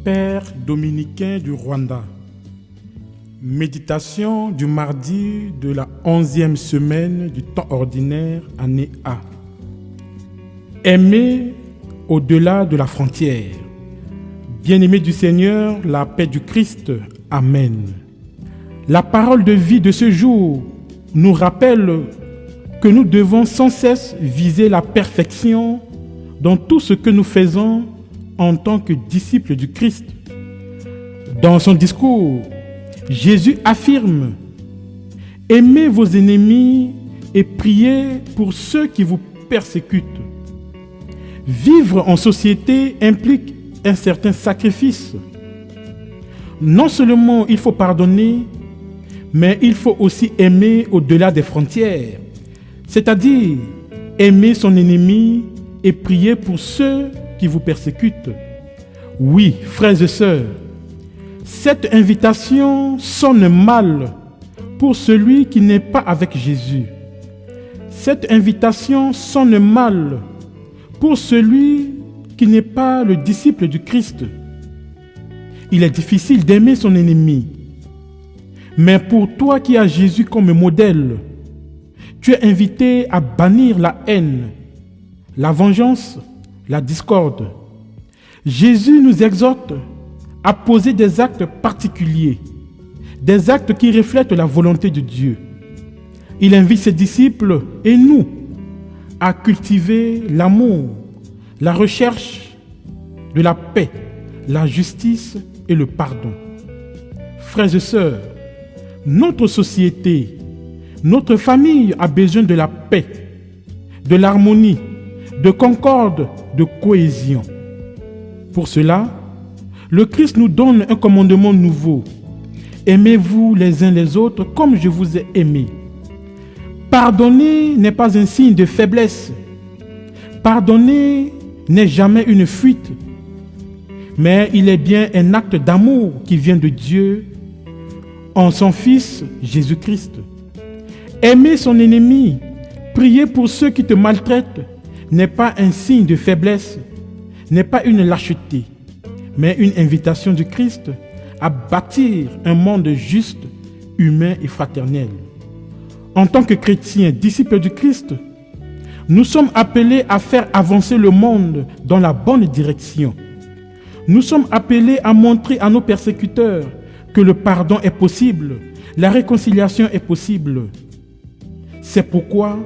Père dominicain du Rwanda. Méditation du mardi de la 11e semaine du temps ordinaire, année A. Aimer au-delà de la frontière. Bien-aimés du Seigneur, la paix du Christ. Amen. La parole de vie de ce jour nous rappelle que nous devons sans cesse viser la perfection dans tout ce que nous faisons en tant que disciples du Christ. Dans son discours, Jésus affirme « Aimez vos ennemis et priez pour ceux qui vous persécutent ». Vivre en société implique un certain sacrifice. Non seulement il faut pardonner, mais il faut aussi aimer au-delà des frontières, c'est-à-dire aimer son ennemi et prier pour ceux qui vous persécutent. Oui, frères et sœurs, cette invitation sonne mal pour celui qui n'est pas avec Jésus. Cette invitation sonne mal pour celui qui n'est pas le disciple du Christ. Il est difficile d'aimer son ennemi. Mais pour toi qui as Jésus comme modèle, tu es invité à bannir la haine, la vengeance, la discorde. Jésus nous exhorte à poser des actes particuliers, des actes qui reflètent la volonté de Dieu. Il invite ses disciples et nous à cultiver l'amour, la recherche de la paix, la justice et le pardon. Frères et sœurs, notre société, notre famille a besoin de la paix, de l'harmonie, de concorde, de cohésion. Pour cela, le Christ nous donne un commandement nouveau. Aimez-vous les uns les autres comme je vous ai aimés. Pardonner n'est pas un signe de faiblesse. Pardonner n'est jamais une fuite, mais il est bien un acte d'amour qui vient de Dieu en son Fils Jésus-Christ. Aimer son ennemi, prier pour ceux qui te maltraitent, n'est pas un signe de faiblesse, n'est pas une lâcheté, mais une invitation du Christ à bâtir un monde juste, humain et fraternel. En tant que chrétiens, disciples du Christ, nous sommes appelés à faire avancer le monde dans la bonne direction. Nous sommes appelés à montrer à nos persécuteurs que le pardon est possible, la réconciliation est possible. C'est pourquoi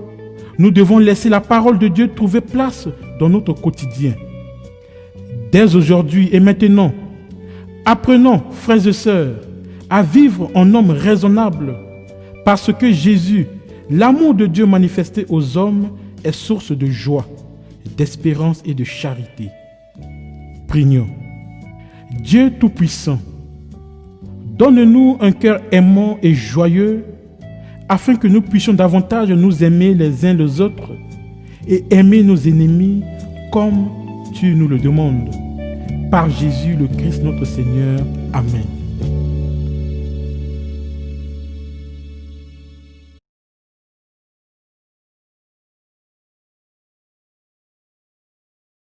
nous devons laisser la parole de Dieu trouver place dans notre quotidien. Dès aujourd'hui et maintenant, apprenons, frères et sœurs, à vivre en homme raisonnable, parce que Jésus, l'amour de Dieu manifesté aux hommes, est source de joie, d'espérance et de charité. Prions. Dieu Tout-Puissant, donne-nous un cœur aimant et joyeux, afin que nous puissions davantage nous aimer les uns les autres et aimer nos ennemis comme tu nous le demandes. Par Jésus le Christ notre Seigneur. Amen.